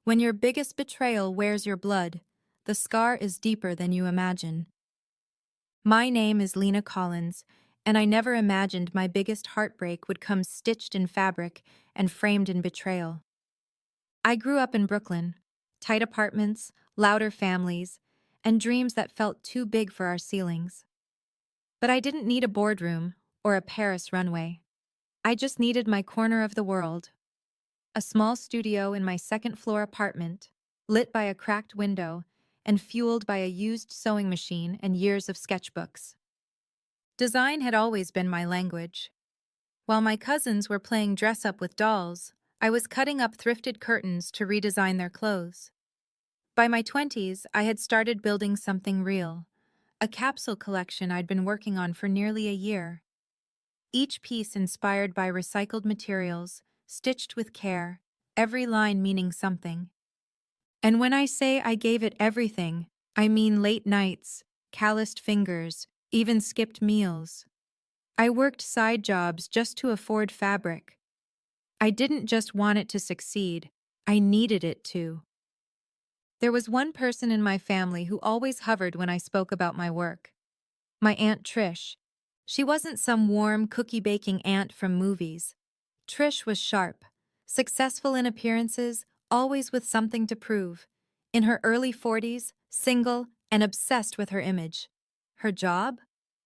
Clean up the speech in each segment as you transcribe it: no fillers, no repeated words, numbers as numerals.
When your biggest betrayal wears your blood, the scar is deeper than you imagine. My name is Lena Collins, and I never imagined my biggest heartbreak would come stitched in fabric and framed in betrayal. I grew up in Brooklyn, tight apartments, louder families, and dreams that felt too big for our ceilings. But I didn't need a boardroom or a Paris runway. I just needed my corner of the world. A small studio in my second-floor apartment, lit by a cracked window and fueled by a used sewing machine and years of sketchbooks. Design had always been my language. While my cousins were playing dress-up with dolls, I was cutting up thrifted curtains to redesign their clothes. By my 20s, I had started building something real, a capsule collection I'd been working on for nearly a year. Each piece inspired by recycled materials, stitched with care, every line meaning something. And when I say I gave it everything, I mean late nights, calloused fingers, even skipped meals. I worked side jobs just to afford fabric. I didn't just want it to succeed, I needed it to. There was one person in my family who always hovered when I spoke about my work. My Aunt Trish. She wasn't some warm, cookie-baking aunt from movies. Trish was sharp, successful in appearances, always with something to prove. In her early 40s, single, and obsessed with her image. Her job?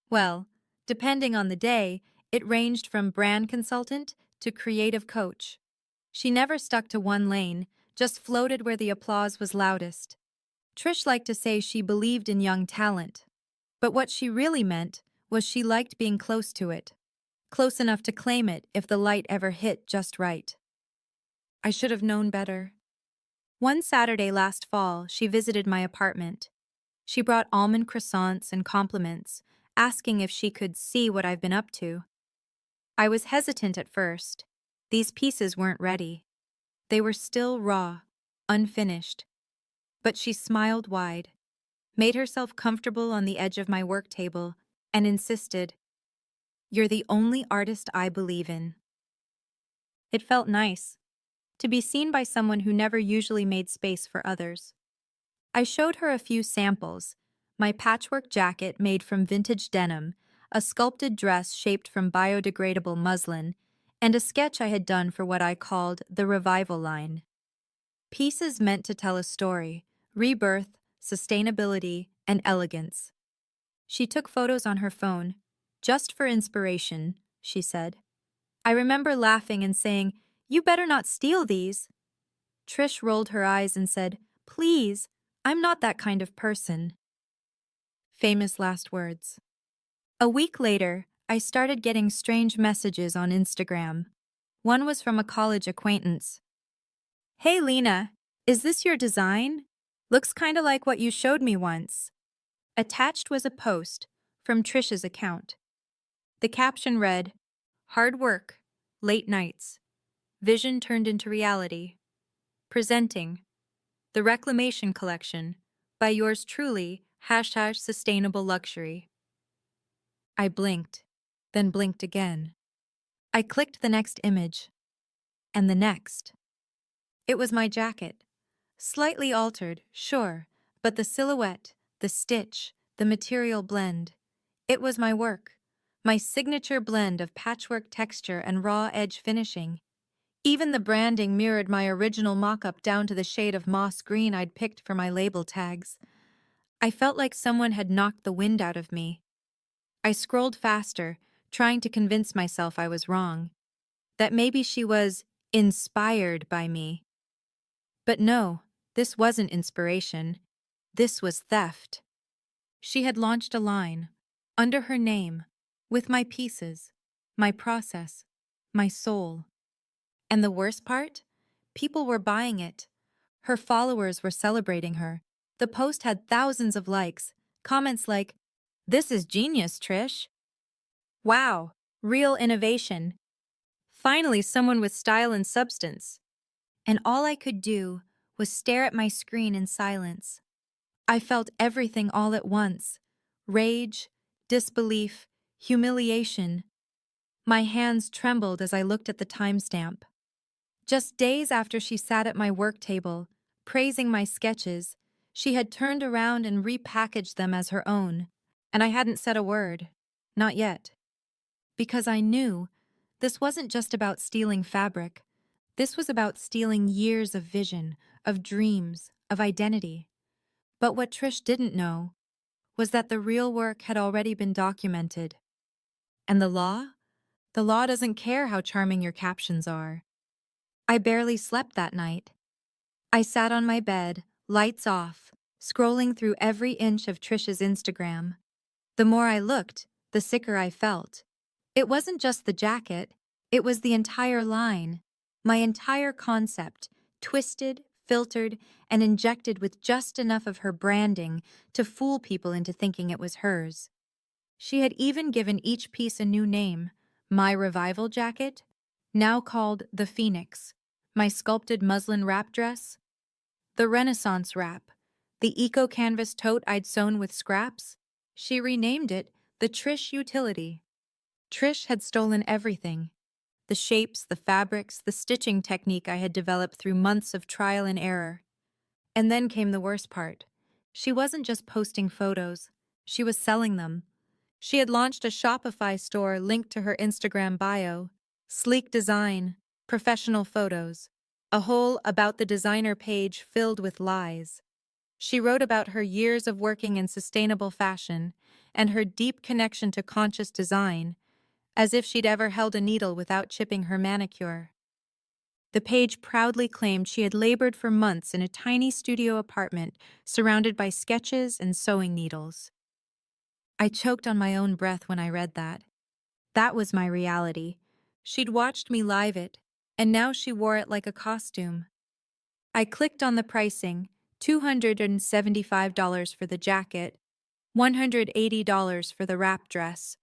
Well, depending on the day, it ranged from brand consultant to creative coach. She never stuck to one lane, just floated where the applause was loudest. Trish liked to say she believed in young talent. But what she really meant was she liked being close to it. Close enough to claim it if the light ever hit just right. I should have known better. One Saturday last fall, she visited my apartment. She brought almond croissants and compliments, asking if she could see what I've been up to. I was hesitant at first. These pieces weren't ready. They were still raw, unfinished. But she smiled wide, made herself comfortable on the edge of my work table, and insisted, "You're the only artist I believe in." It felt nice, to be seen by someone who never usually made space for others. I showed her a few samples, my patchwork jacket made from vintage denim, a sculpted dress shaped from biodegradable muslin, and a sketch I had done for what I called the revival line. Pieces meant to tell a story, rebirth, sustainability, and elegance. She took photos on her phone, just for inspiration, she said. I remember laughing and saying, "You better not steal these." Trish rolled her eyes and said, "Please, I'm not that kind of person." Famous last words. A week later, I started getting strange messages on Instagram. One was from a college acquaintance. "Hey Lena, is this your design? Looks kinda like what you showed me once." Attached was a post from Trish's account. The caption read, "Hard work, late nights, vision turned into reality. Presenting, the Reclamation Collection, by yours truly, #sustainable luxury." I blinked, then blinked again. I clicked the next image, and the next. It was my jacket. Slightly altered, sure, but the silhouette, the stitch, the material blend. It was my work, my signature blend of patchwork texture and raw edge finishing. Even the branding mirrored my original mock-up down to the shade of moss green I'd picked for my label tags. I felt like someone had knocked the wind out of me. I scrolled faster, trying to convince myself I was wrong, that maybe she was inspired by me. But no, this wasn't inspiration. This was theft. She had launched a line, under her name, with my pieces, my process, my soul. And the worst part? People were buying it. Her followers were celebrating her. The post had thousands of likes, comments like, "This is genius, Trish." "Wow, real innovation." Finally, someone with style and substance. And all I could do was stare at my screen in silence. I felt everything all at once: rage, disbelief, humiliation. My hands trembled as I looked at the timestamp. Just days after she sat at my work table, praising my sketches, she had turned around and repackaged them as her own, and I hadn't said a word. Not yet. Because I knew this wasn't just about stealing fabric. This was about stealing years of vision, of dreams, of identity. But what Trish didn't know was that the real work had already been documented. And the law? The law doesn't care how charming your captions are. I barely slept that night. I sat on my bed, lights off, scrolling through every inch of Trish's Instagram. The more I looked, the sicker I felt. It wasn't just the jacket, it was the entire line. My entire concept, twisted, filtered, and injected with just enough of her branding to fool people into thinking it was hers. She had even given each piece a new name. My revival jacket, now called the Phoenix. My sculpted muslin wrap dress, the Renaissance wrap. The eco-canvas tote I'd sewn with scraps. She renamed it the Trish Utility. Trish had stolen everything. The shapes, the fabrics, the stitching technique I had developed through months of trial and error. And then came the worst part. She wasn't just posting photos. She was selling them. She had launched a Shopify store linked to her Instagram bio. Sleek design, professional photos, a whole About the Designer page filled with lies. She wrote about her years of working in sustainable fashion and her deep connection to conscious design, as if she'd ever held a needle without chipping her manicure. The page proudly claimed she had labored for months in a tiny studio apartment surrounded by sketches and sewing needles. I choked on my own breath when I read that. That was my reality. She'd watched me live it, and now she wore it like a costume. I clicked on the pricing, $275 for the jacket, $180 for the wrap dress.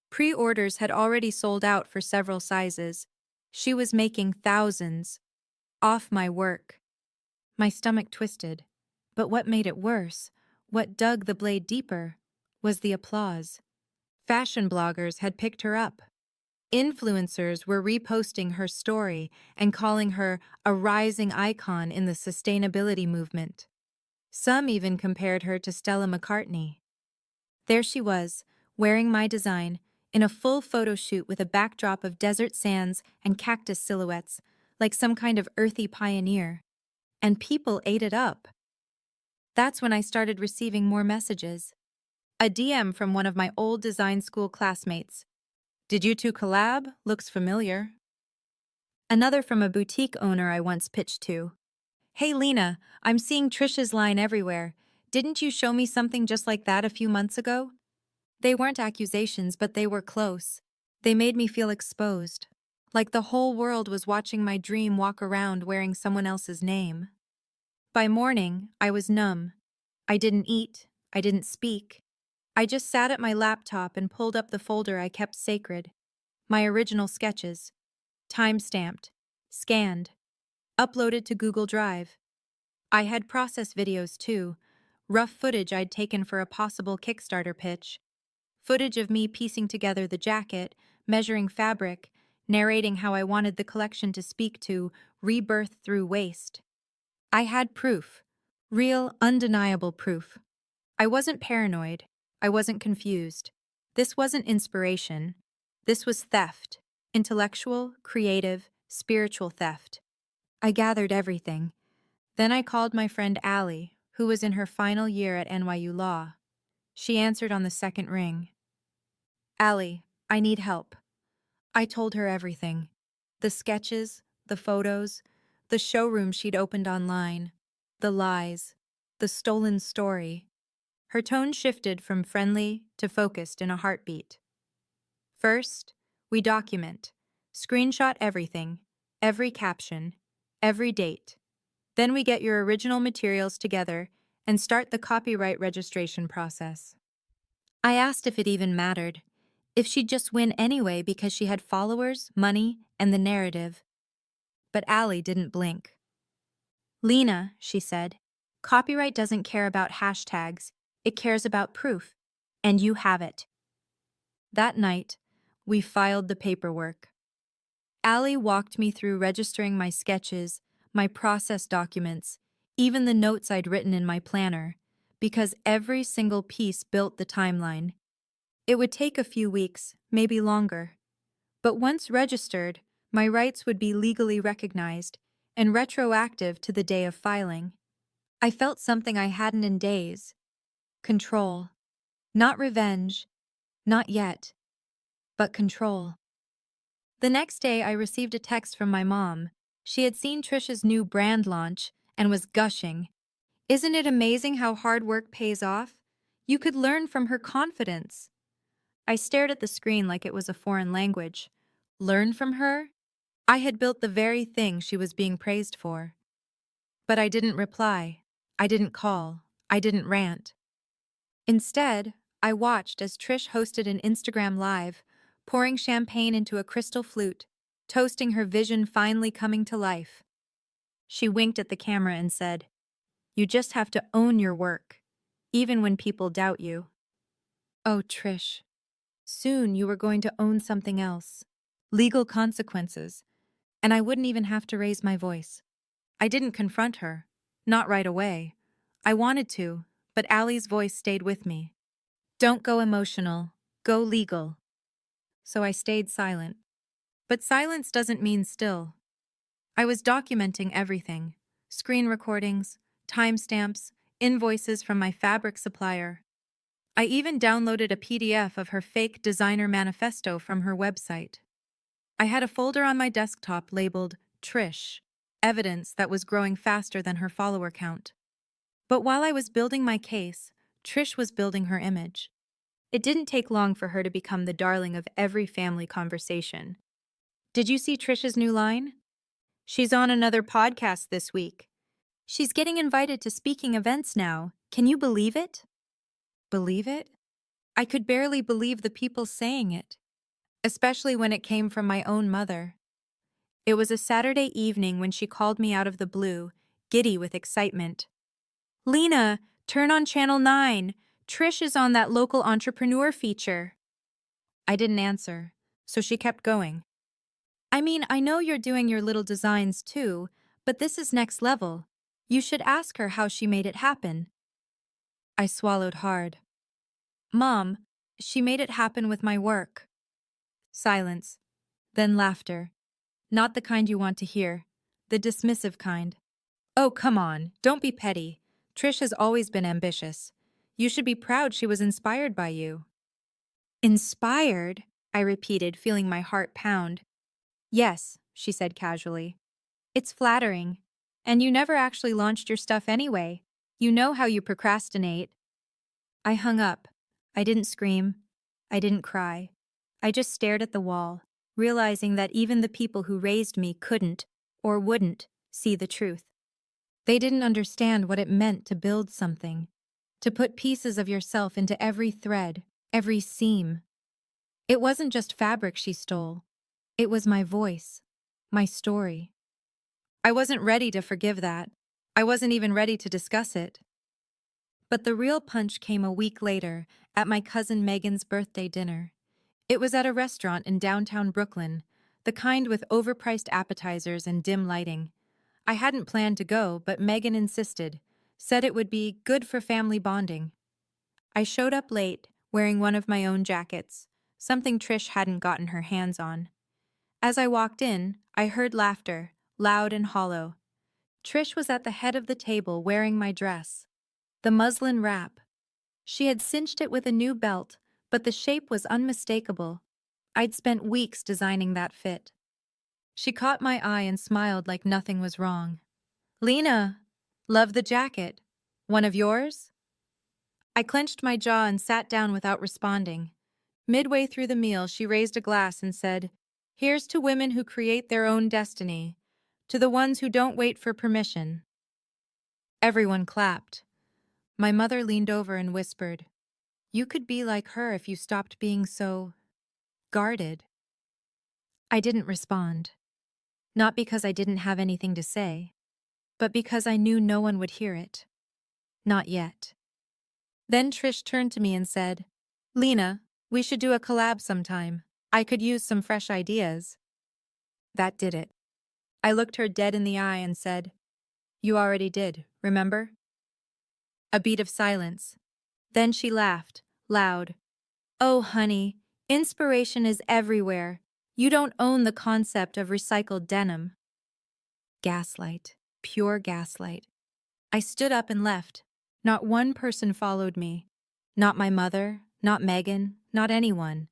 Pre-orders had already sold out for several sizes. She was making thousands off my work. My stomach twisted. But what made it worse, what dug the blade deeper, was the applause. Fashion bloggers had picked her up. Influencers were reposting her story and calling her a rising icon in the sustainability movement. Some even compared her to Stella McCartney. There she was, wearing my design, in a full photo shoot with a backdrop of desert sands and cactus silhouettes, like some kind of earthy pioneer. And people ate it up. That's when I started receiving more messages. A DM from one of my old design school classmates. Did you two collab? Looks familiar. Another from a boutique owner I once pitched to. Hey Lena, I'm seeing Trish's line everywhere. Didn't you show me something just like that a few months ago? They weren't accusations, but they were close. They made me feel exposed. Like the whole world was watching my dream walk around wearing someone else's name. By morning, I was numb. I didn't eat. I didn't speak. I just sat at my laptop and pulled up the folder I kept sacred. My original sketches. Time-stamped. Scanned. Uploaded to Google Drive. I had process videos too. Rough footage I'd taken for a possible Kickstarter pitch. Footage of me piecing together the jacket, measuring fabric, narrating how I wanted the collection to speak to rebirth through waste. I had proof. Real, undeniable proof. I wasn't paranoid. I wasn't confused. This wasn't inspiration. This was theft. Intellectual, creative, spiritual theft. I gathered everything. Then I called my friend Allie, who was in her final year at NYU Law. She answered on the second ring. Allie, I need help. I told her everything. The sketches, the photos, the showroom she'd opened online, the lies, the stolen story. Her tone shifted from friendly to focused in a heartbeat. First, we document. Screenshot everything, every caption, every date. Then we get your original materials together and start the copyright registration process. I asked if it even mattered, if she'd just win anyway because she had followers, money, and the narrative. But Allie didn't blink. Lena, she said, copyright doesn't care about hashtags, it cares about proof, and you have it. That night, we filed the paperwork. Allie walked me through registering my sketches, my process documents, even the notes I'd written in my planner, because every single piece built the timeline. It would take a few weeks, maybe longer. But once registered, my rights would be legally recognized and retroactive to the day of filing. I felt something I hadn't in days. Control. Not revenge. Not yet. But control. The next day, I received a text from my mom. She had seen Trisha's new brand launch and was gushing. Isn't it amazing how hard work pays off? You could learn from her confidence. I stared at the screen like it was a foreign language. Learn from her? I had built the very thing she was being praised for. But I didn't reply. I didn't call. I didn't rant. Instead, I watched as Trish hosted an Instagram Live, pouring champagne into a crystal flute, toasting her vision finally coming to life. She winked at the camera and said, "You just have to own your work, even when people doubt you." Oh, Trish. Soon you were going to own something else. Legal consequences. And I wouldn't even have to raise my voice. I didn't confront her. Not right away. I wanted to, but Allie's voice stayed with me. Don't go emotional. Go legal. So I stayed silent. But silence doesn't mean still. I was documenting everything. Screen recordings, timestamps, invoices from my fabric supplier. I even downloaded a PDF of her fake designer manifesto from her website. I had a folder on my desktop labeled Trish, evidence that was growing faster than her follower count. But while I was building my case, Trish was building her image. It didn't take long for her to become the darling of every family conversation. Did you see Trish's new line? She's on another podcast this week. She's getting invited to speaking events now. Can you believe it? Believe it? I could barely believe the people saying it, especially when it came from my own mother. It was a Saturday evening when she called me out of the blue, giddy with excitement. "Lena, turn on Channel 9. Trish is on that local entrepreneur feature." I didn't answer, so she kept going. "I mean, I know you're doing your little designs too, but this is next level. You should ask her how she made it happen." I swallowed hard. "Mom, she made it happen with my work." Silence. Then laughter. Not the kind you want to hear. The dismissive kind. "Oh, come on, don't be petty. Trish has always been ambitious. You should be proud she was inspired by you." "Inspired?" I repeated, feeling my heart pound. "Yes," she said casually. "It's flattering. And you never actually launched your stuff anyway. You know how you procrastinate." I hung up. I didn't scream. I didn't cry. I just stared at the wall, realizing that even the people who raised me couldn't, or wouldn't, see the truth. They didn't understand what it meant to build something, to put pieces of yourself into every thread, every seam. It wasn't just fabric she stole. It was my voice, my story. I wasn't ready to forgive that. I wasn't even ready to discuss it. But the real punch came a week later at my cousin Megan's birthday dinner. It was at a restaurant in downtown Brooklyn, the kind with overpriced appetizers and dim lighting. I hadn't planned to go, but Megan insisted, said it would be good for family bonding. I showed up late, wearing one of my own jackets, something Trish hadn't gotten her hands on. As I walked in, I heard laughter, loud and hollow. Trish was at the head of the table wearing my dress, the muslin wrap. She had cinched it with a new belt, but the shape was unmistakable. I'd spent weeks designing that fit. She caught my eye and smiled like nothing was wrong. "Lena, love the jacket. One of yours?" I clenched my jaw and sat down without responding. Midway through the meal, she raised a glass and said, "Here's to women who create their own destiny, to the ones who don't wait for permission." Everyone clapped. My mother leaned over and whispered, "You could be like her if you stopped being so guarded." I didn't respond. Not because I didn't have anything to say, but because I knew no one would hear it. Not yet. Then Trish turned to me and said, "Lena, we should do a collab sometime. I could use some fresh ideas." That did it. I looked her dead in the eye and said, You already did, remember? A beat of silence. Then she laughed, loud. Oh, honey, inspiration is everywhere. You don't own the concept of recycled denim. Gaslight. Pure gaslight. I stood up and left. Not one person followed me. Not my mother, not Megan, not anyone.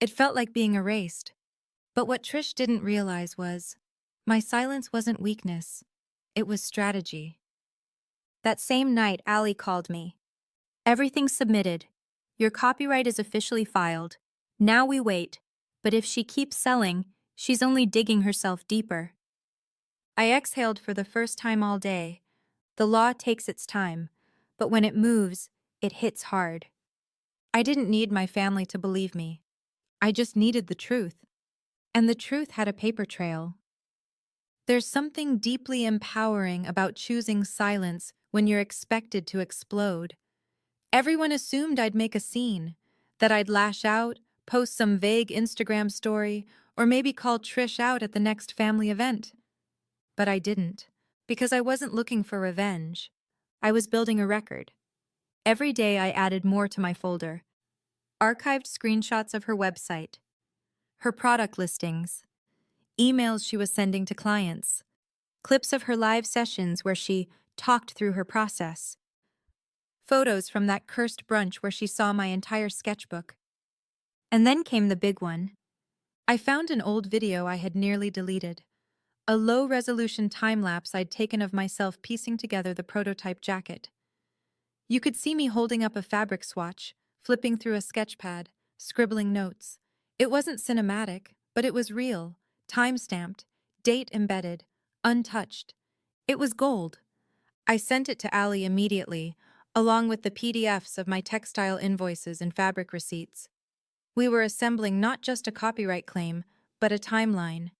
It felt like being erased. But what Trish didn't realize was, my silence wasn't weakness. It was strategy. That same night, Allie called me. Everything's submitted. Your copyright is officially filed. Now we wait. But if she keeps selling, she's only digging herself deeper. I exhaled for the first time all day. The law takes its time, but when it moves, it hits hard. I didn't need my family to believe me. I just needed the truth. And the truth had a paper trail. There's something deeply empowering about choosing silence when you're expected to explode. Everyone assumed I'd make a scene, that I'd lash out, post some vague Instagram story, or maybe call Trish out at the next family event. But I didn't, because I wasn't looking for revenge. I was building a record. Every day I added more to my folder. Archived screenshots of her website, her product listings, emails she was sending to clients, clips of her live sessions where she talked through her process, photos from that cursed brunch where she saw my entire sketchbook. And then came the big one. I found an old video I had nearly deleted, a low-resolution time-lapse I'd taken of myself piecing together the prototype jacket. You could see me holding up a fabric swatch, flipping through a sketchpad, scribbling notes. It wasn't cinematic, but it was real, time-stamped, date embedded, untouched. It was gold. I sent it to Allie immediately, along with the PDFs of my textile invoices and fabric receipts. We were assembling not just a copyright claim, but a timeline.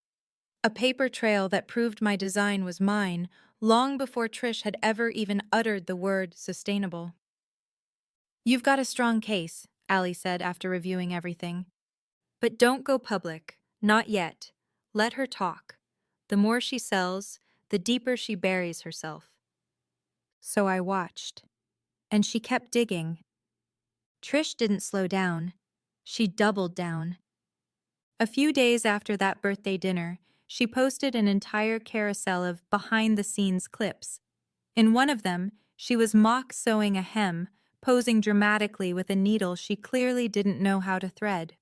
A paper trail that proved my design was mine long before Trish had ever even uttered the word sustainable. You've got a strong case, Allie said after reviewing everything. But don't go public, not yet. Let her talk. The more she sells, the deeper she buries herself. So I watched. And she kept digging. Trish didn't slow down. She doubled down. A few days after that birthday dinner, she posted an entire carousel of behind-the-scenes clips. In one of them, she was mock sewing a hem, posing dramatically with a needle she clearly didn't know how to thread.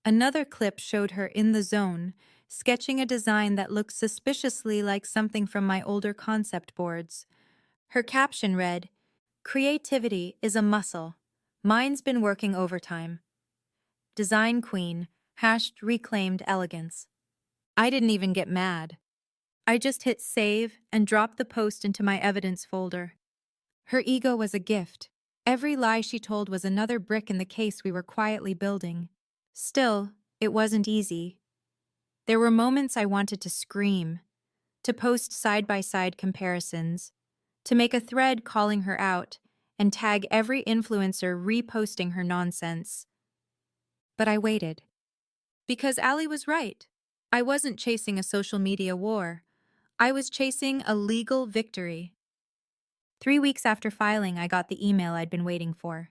Another clip showed her in the zone, sketching a design that looked suspiciously like something from my older concept boards. Her caption read, "Creativity is a muscle. Mine's been working overtime. Design queen, #reclaimed elegance." I didn't even get mad. I just hit save and dropped the post into my evidence folder. Her ego was a gift. Every lie she told was another brick in the case we were quietly building. Still, it wasn't easy. There were moments I wanted to scream, to post side-by-side comparisons, to make a thread calling her out, and tag every influencer reposting her nonsense. But I waited. Because Allie was right. I wasn't chasing a social media war. I was chasing a legal victory. 3 weeks after filing, I got the email I'd been waiting for.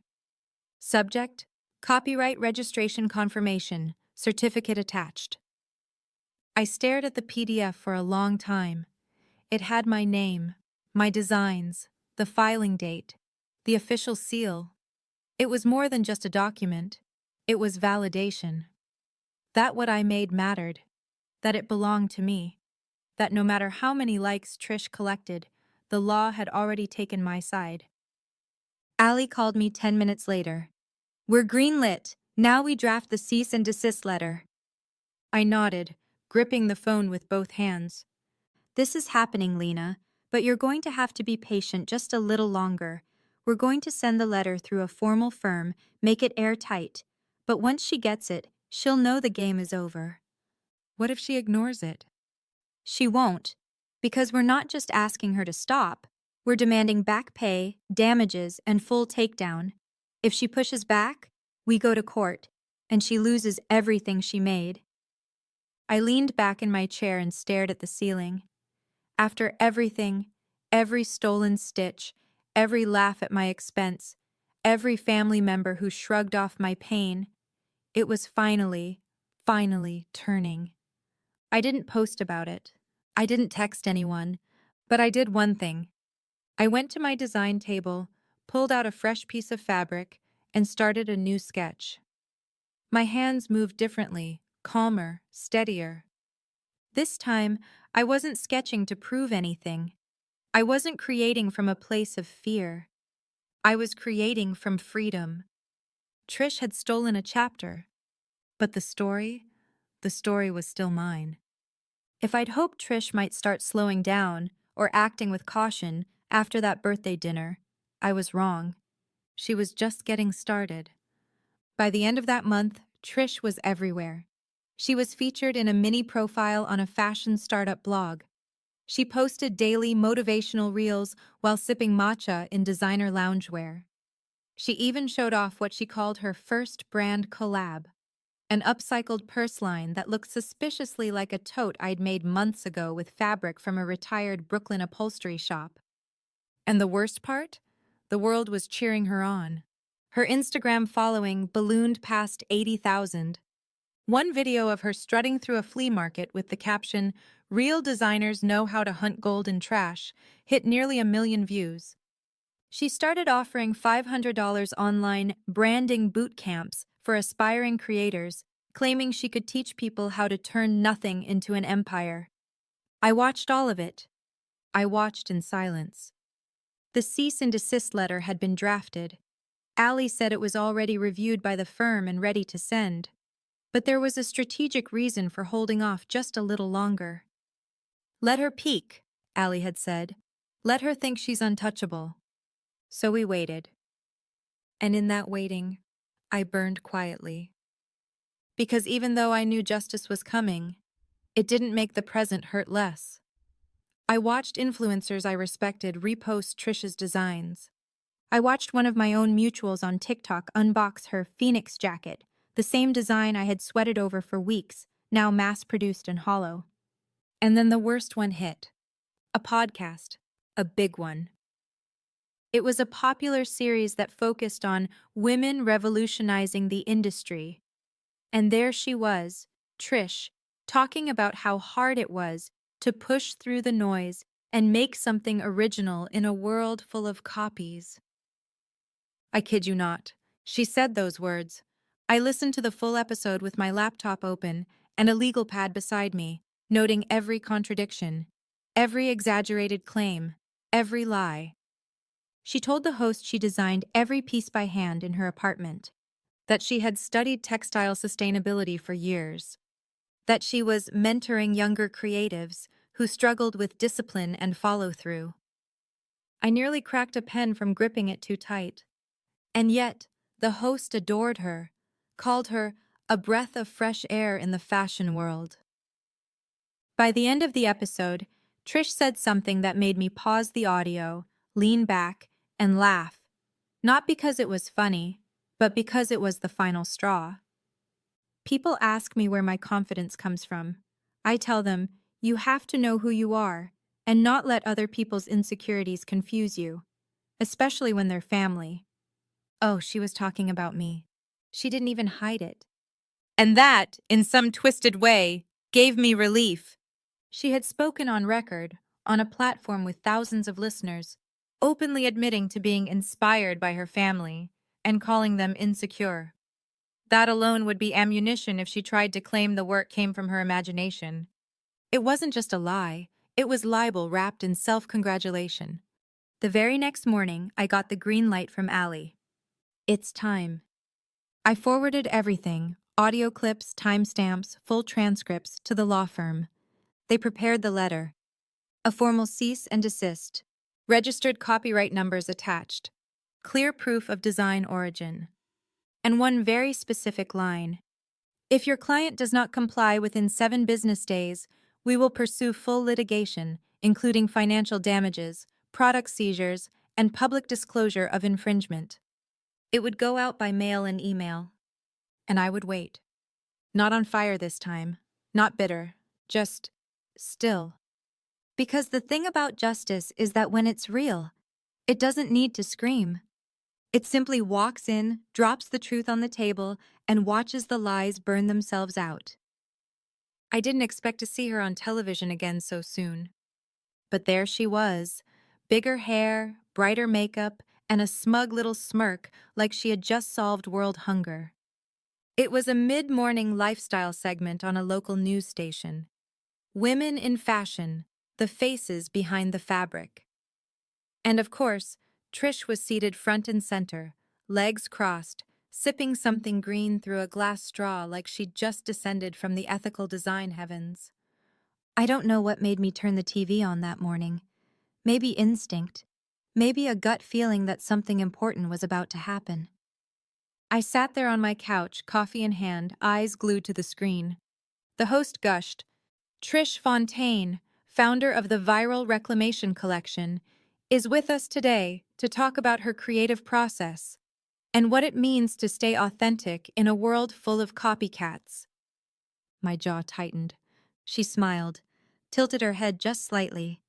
Subject: Copyright Registration Confirmation, Certificate attached. I stared at the PDF for a long time. It had my name, my designs, the filing date, the official seal. It was more than just a document. It was validation. That what I made mattered. That it belonged to me. That no matter how many likes Trish collected, the law had already taken my side. Allie called me 10 minutes later. "We're greenlit. Now we draft the cease and desist letter." I nodded, gripping the phone with both hands. "This is happening, Lena, but you're going to have to be patient just a little longer. We're going to send the letter through a formal firm, make it airtight. But once she gets it, she'll know the game is over." What if she ignores it? She won't, because we're not just asking her to stop. We're demanding back pay, damages, and full takedown. If she pushes back, we go to court, and she loses everything she made. I leaned back in my chair and stared at the ceiling. After everything, Every stolen stitch, every laugh at my expense, every family member who shrugged off my pain, it was finally turning. I didn't post about it. I didn't text anyone. But I did one thing. I went to my design table, pulled out a fresh piece of fabric, and started a new sketch. My hands moved differently, calmer, steadier. This time, I wasn't sketching to prove anything. I wasn't creating from a place of fear. I was creating from freedom. Trish had stolen a chapter, but the story was still mine. If I'd hoped Trish might start slowing down or acting with caution after that birthday dinner, I was wrong. She was just getting started. By the end of that month, Trish was everywhere. She was featured in a mini profile on a fashion startup blog. She posted daily motivational reels while sipping matcha in designer loungewear. She even showed off what she called her first brand collab, an upcycled purse line that looked suspiciously like a tote I'd made months ago with fabric from a retired Brooklyn upholstery shop. And the worst part? The world was cheering her on. Her Instagram following ballooned past 80,000. One video of her strutting through a flea market with the caption, "Real designers know how to hunt gold in trash," hit nearly 1 million views. She started offering $500 online branding boot camps for aspiring creators, claiming she could teach people how to turn nothing into an empire. I watched all of it. I watched in silence. The cease and desist letter had been drafted. Ali said it was already reviewed by the firm and ready to send. But there was a strategic reason for holding off just a little longer. "Let her peek," Ali had said. "Let her think she's untouchable." So we waited. And in that waiting, I burned quietly. Because even though I knew justice was coming, it didn't make the present hurt less. I watched influencers I respected repost Trisha's designs. I watched one of my own mutuals on TikTok unbox her Phoenix jacket, the same design I had sweated over for weeks, now mass-produced and hollow. And then the worst one hit. A podcast. A big one. It was a popular series that focused on women revolutionizing the industry. And there she was, Trish, talking about how hard it was to push through the noise and make something original in a world full of copies. I kid you not. She said those words. I listened to the full episode with my laptop open and a legal pad beside me, noting every contradiction, every exaggerated claim, every lie. She told the host she designed every piece by hand in her apartment, that she had studied textile sustainability for years, that she was mentoring younger creatives who struggled with discipline and follow-through. I nearly cracked a pen from gripping it too tight. And yet, the host adored her, called her a breath of fresh air in the fashion world. By the end of the episode, Trish said something that made me pause the audio, lean back, and laugh. Not because it was funny, but because it was the final straw. People ask me where my confidence comes from. I tell them, you have to know who you are, and not let other people's insecurities confuse you, especially when they're family. Oh, she was talking about me. She didn't even hide it. And that, in some twisted way, gave me relief. She had spoken on record, on a platform with thousands of listeners, openly admitting to being inspired by her family and calling them insecure. That alone would be ammunition if she tried to claim the work came from her imagination. It wasn't just a lie, it was libel wrapped in self-congratulation. The very next morning, I got the green light from Ali. It's time. I forwarded everything, audio clips, timestamps, full transcripts, to the law firm. They prepared the letter. A formal cease and desist. Registered copyright numbers attached. Clear proof of design origin. And one very specific line. If your client does not comply within 7 business days, we will pursue full litigation, including financial damages, product seizures, and public disclosure of infringement. It would go out by mail and email. And I would wait. Not on fire this time. Not bitter. Just still. Because the thing about justice is that when it's real, it doesn't need to scream. It simply walks in, drops the truth on the table, and watches the lies burn themselves out. I didn't expect to see her on television again so soon. But there she was, bigger hair, brighter makeup, and a smug little smirk like she had just solved world hunger. It was a mid-morning lifestyle segment on a local news station. Women in fashion, the faces behind the fabric. And of course, Trish was seated front and center, legs crossed, sipping something green through a glass straw like she'd just descended from the ethical design heavens. I don't know what made me turn the TV on that morning. Maybe instinct. Maybe a gut feeling that something important was about to happen. I sat there on my couch, coffee in hand, eyes glued to the screen. The host gushed. Trish Fontaine, founder of the Viral Reclamation Collection, is with us today to talk about her creative process and what it means to stay authentic in a world full of copycats. My jaw tightened. She smiled, tilted her head just slightly.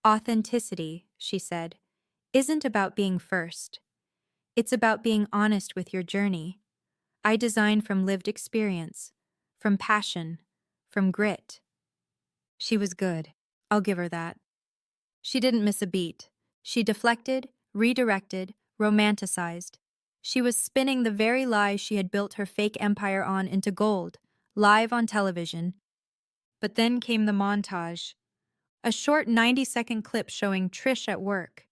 Authenticity, she said, isn't about being first. It's about being honest with your journey. I design from lived experience, from passion, from grit. She was good. I'll give her that. She didn't miss a beat. She deflected, redirected, romanticized. She was spinning the very lie she had built her fake empire on into gold, live on television. But then came the montage, a short 90-second clip showing Trish at work.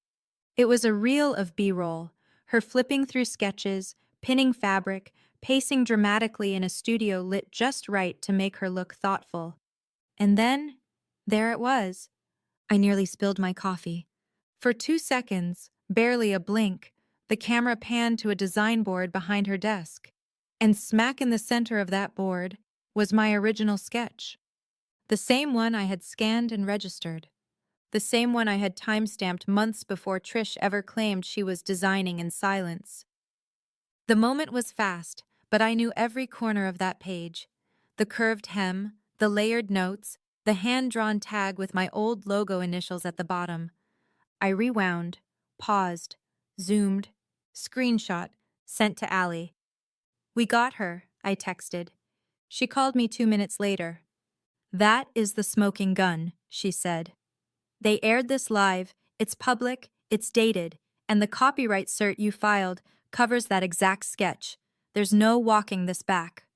It was a reel of B-roll, her flipping through sketches, pinning fabric, pacing dramatically in a studio lit just right to make her look thoughtful. And then, there it was. I nearly spilled my coffee. For 2 seconds, barely a blink, the camera panned to a design board behind her desk. And smack in the center of that board was my original sketch. The same one I had scanned and registered. The same one I had time-stamped months before Trish ever claimed she was designing in silence. The moment was fast, but I knew every corner of that page. The curved hem, the layered notes, the hand-drawn tag with my old logo initials at the bottom. I rewound, paused, zoomed, screenshot, sent to Allie. "We got her," I texted. She called me 2 minutes later. "That is the smoking gun," she said. "They aired this live, it's public, it's dated, and the copyright cert you filed covers that exact sketch. There's no walking this back."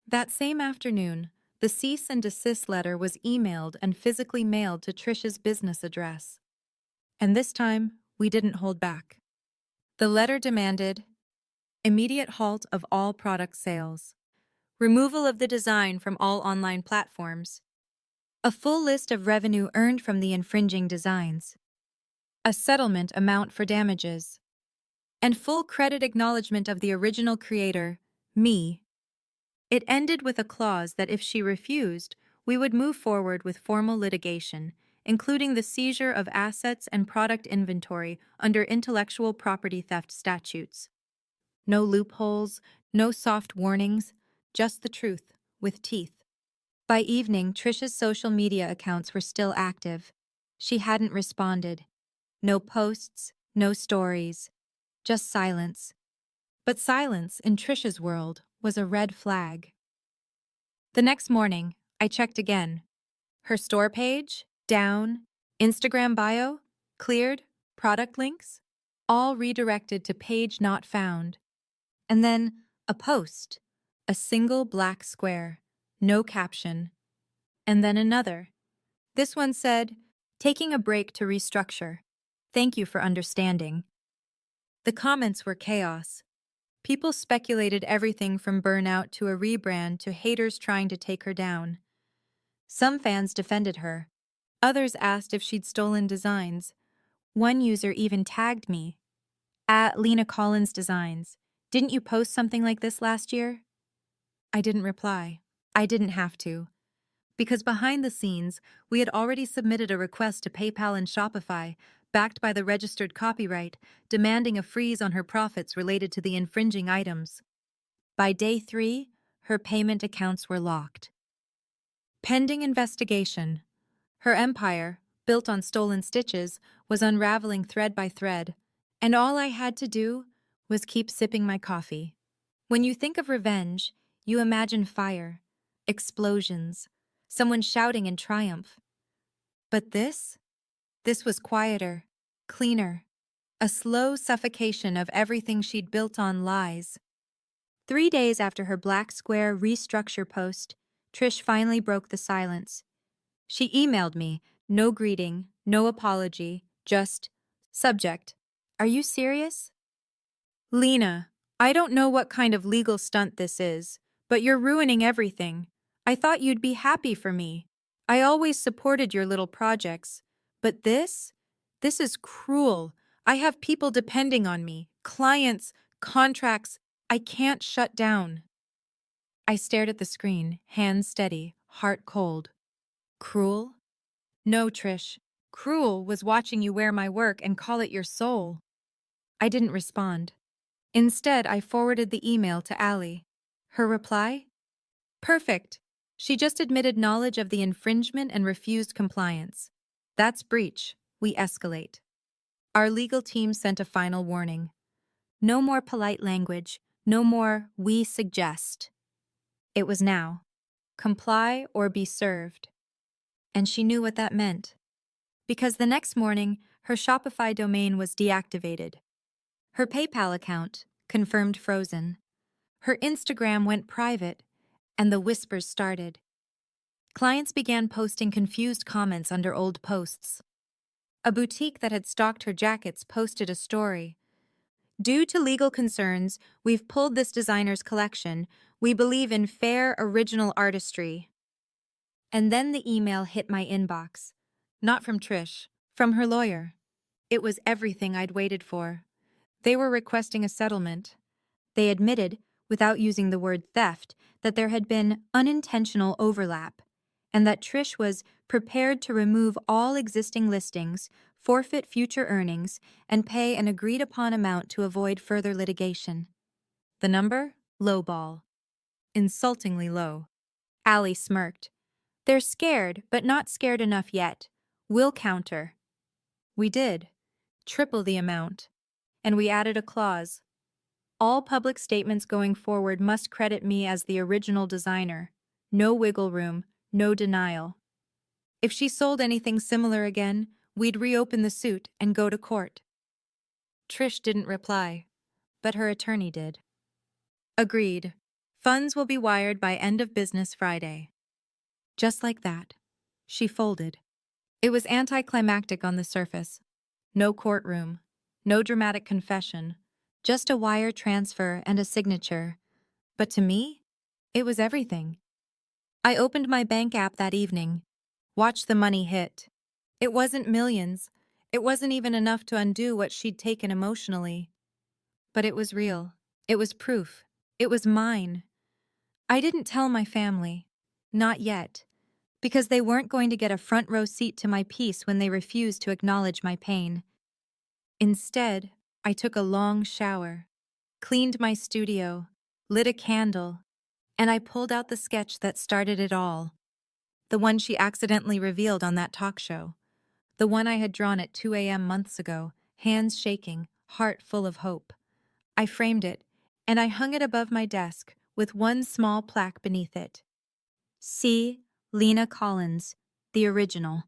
That same afternoon, the cease and desist letter was emailed and physically mailed to Trish's business address. And this time, we didn't hold back. The letter demanded immediate halt of all product sales, removal of the design from all online platforms, a full list of revenue earned from the infringing designs, a settlement amount for damages, and full credit acknowledgement of the original creator, me. It ended with a clause that if she refused, we would move forward with formal litigation, including the seizure of assets and product inventory under intellectual property theft statutes. No loopholes, no soft warnings, just the truth, with teeth. By evening, Trish's social media accounts were still active. She hadn't responded. No posts, no stories, just silence. But silence, in Trish's world, was a red flag. The next morning, I checked again. Her store page, down, Instagram bio, cleared, product links, all redirected to page not found. And then a post, a single black square, no caption. And then another. This one said, "Taking a break to restructure. Thank you for understanding." The comments were chaos. People speculated everything from burnout to a rebrand to haters trying to take her down. Some fans defended her. Others asked if she'd stolen designs. One user even tagged me. "At Lena Collins Designs. Didn't you post something like this last year?" I didn't reply. I didn't have to. Because behind the scenes, we had already submitted a request to PayPal and Shopify, backed by the registered copyright, demanding a freeze on her profits related to the infringing items. By day 3, her payment accounts were locked. Pending investigation. Her empire, built on stolen stitches, was unraveling thread by thread, and all I had to do was keep sipping my coffee. When you think of revenge, you imagine fire, explosions, someone shouting in triumph. But this was quieter, cleaner, a slow suffocation of everything she'd built on lies. 3 days after her Black Square restructure post, Trish finally broke the silence. She emailed me, no greeting, no apology, just, subject, "Are you serious?" "Lena, I don't know what kind of legal stunt this is, but you're ruining everything. I thought you'd be happy for me. I always supported your little projects. But this is cruel. I have people depending on me, clients, contracts. I can't shut down." I stared at the screen, hands steady, heart cold. Cruel? No, Trish. Cruel was watching you wear my work and call it your soul. I didn't respond. Instead, I forwarded the email to Allie. Her reply? Perfect. She just admitted knowledge of the infringement and refused compliance. That's breach. We escalate. Our legal team sent a final warning. No more polite language. No more, "we suggest." It was now. Comply or be served. And she knew what that meant. Because the next morning, her Shopify domain was deactivated. Her PayPal account, confirmed frozen. Her Instagram went private, and the whispers started. Clients began posting confused comments under old posts. A boutique that had stocked her jackets posted a story. "Due to legal concerns, we've pulled this designer's collection. We believe in fair, original artistry." And then the email hit my inbox. Not from Trish, from her lawyer. It was everything I'd waited for. They were requesting a settlement. They admitted, without using the word theft, that there had been unintentional overlap, and that Trish was prepared to remove all existing listings, forfeit future earnings, and pay an agreed-upon amount to avoid further litigation. The number? Lowball. Insultingly low. Allie smirked. "They're scared, but not scared enough yet. We'll counter." We did. Triple the amount. And we added a clause. All public statements going forward must credit me as the original designer. No wiggle room, no denial. If she sold anything similar again, we'd reopen the suit and go to court. Trish didn't reply, but her attorney did. Agreed. Funds will be wired by end of business Friday. Just like that, she folded. It was anticlimactic on the surface. No courtroom, no dramatic confession, just a wire transfer and a signature. But to me, it was everything. I opened my bank app that evening, watched the money hit. It wasn't millions. It wasn't even enough to undo what she'd taken emotionally. But it was real. It was proof. It was mine. I didn't tell my family. Not yet. Because they weren't going to get a front row seat to my peace when they refused to acknowledge my pain. Instead, I took a long shower, cleaned my studio, lit a candle, and I pulled out the sketch that started it all. The one she accidentally revealed on that talk show. The one I had drawn at 2 a.m. months ago, hands shaking, heart full of hope. I framed it, and I hung it above my desk with one small plaque beneath it. See, Lena Collins, the original.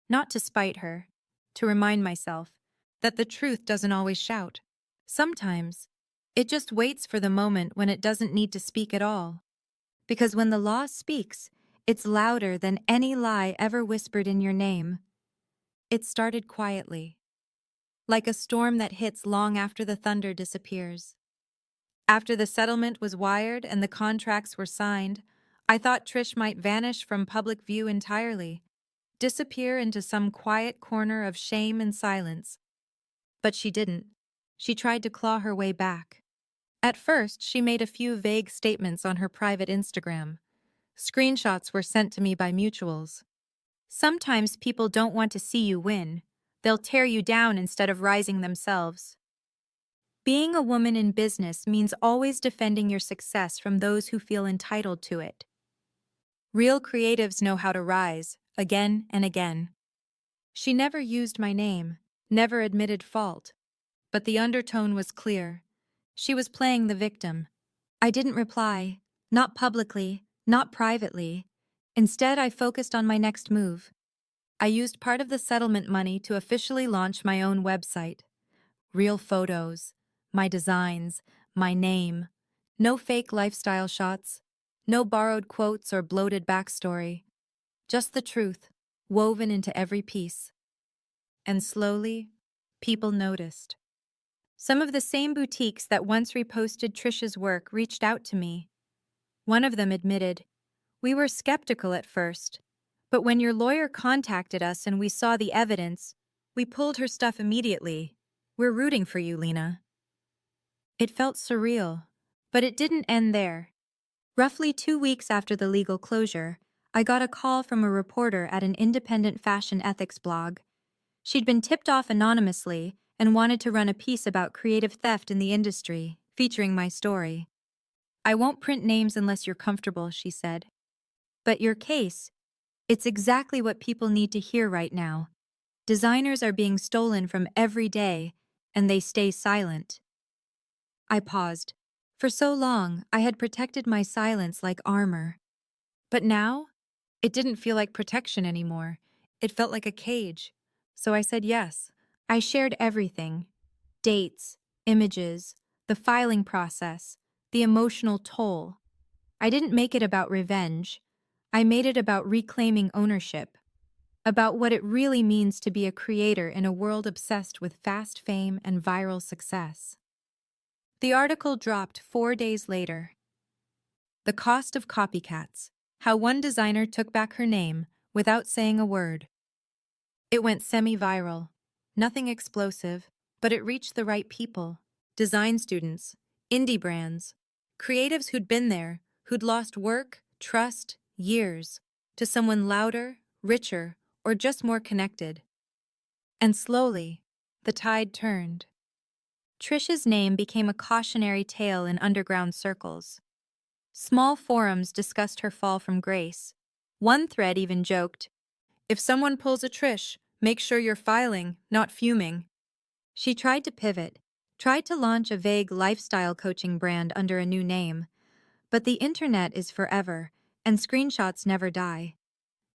Not to spite her, to remind myself that the truth doesn't always shout. Sometimes, it just waits for the moment when it doesn't need to speak at all. Because when the law speaks, it's louder than any lie ever whispered in your name. It started quietly, like a storm that hits long after the thunder disappears. After the settlement was wired and the contracts were signed, I thought Trish might vanish from public view entirely, disappear into some quiet corner of shame and silence. But she didn't. She tried to claw her way back. At first, she made a few vague statements on her private Instagram. Screenshots were sent to me by mutuals. Sometimes people don't want to see you win. They'll tear you down instead of rising themselves. Being a woman in business means always defending your success from those who feel entitled to it. Real creatives know how to rise, again and again. She never used my name, never admitted fault, but the undertone was clear. She was playing the victim. I didn't reply, not publicly, not privately. Instead, I focused on my next move. I used part of the settlement money to officially launch my own website. Real photos, my designs, my name. No fake lifestyle shots, no borrowed quotes or bloated backstory. Just the truth, woven into every piece. And slowly, people noticed. Some of the same boutiques that once reposted Trisha's work reached out to me. One of them admitted, "We were skeptical at first, but when your lawyer contacted us and we saw the evidence, we pulled her stuff immediately. We're rooting for you, Lena." It felt surreal, but it didn't end there. Roughly 2 weeks after the legal closure, I got a call from a reporter at an independent fashion ethics blog. She'd been tipped off anonymously and wanted to run a piece about creative theft in the industry, featuring my story. "I won't print names unless you're comfortable," she said. "But your case, it's exactly what people need to hear right now. Designers are being stolen from every day, and they stay silent." I paused. For so long, I had protected my silence like armor. But now, it didn't feel like protection anymore. It felt like a cage. So I said yes. I shared everything: dates, images, the filing process, the emotional toll. I didn't make it about revenge. I made it about reclaiming ownership, about what it really means to be a creator in a world obsessed with fast fame and viral success. The article dropped 4 days later. The Cost of Copycats: How One Designer Took Back Her Name Without Saying a Word. It went semi-viral. Nothing explosive, but it reached the right people. Design students, indie brands, creatives who'd been there, who'd lost work, trust, years, to someone louder, richer, or just more connected. And slowly, the tide turned. Trisha's name became a cautionary tale in underground circles. Small forums discussed her fall from grace. One thread even joked, "If someone pulls a Trish, make sure you're filing, not fuming." She tried to pivot, tried to launch a vague lifestyle coaching brand under a new name. But the internet is forever, and screenshots never die.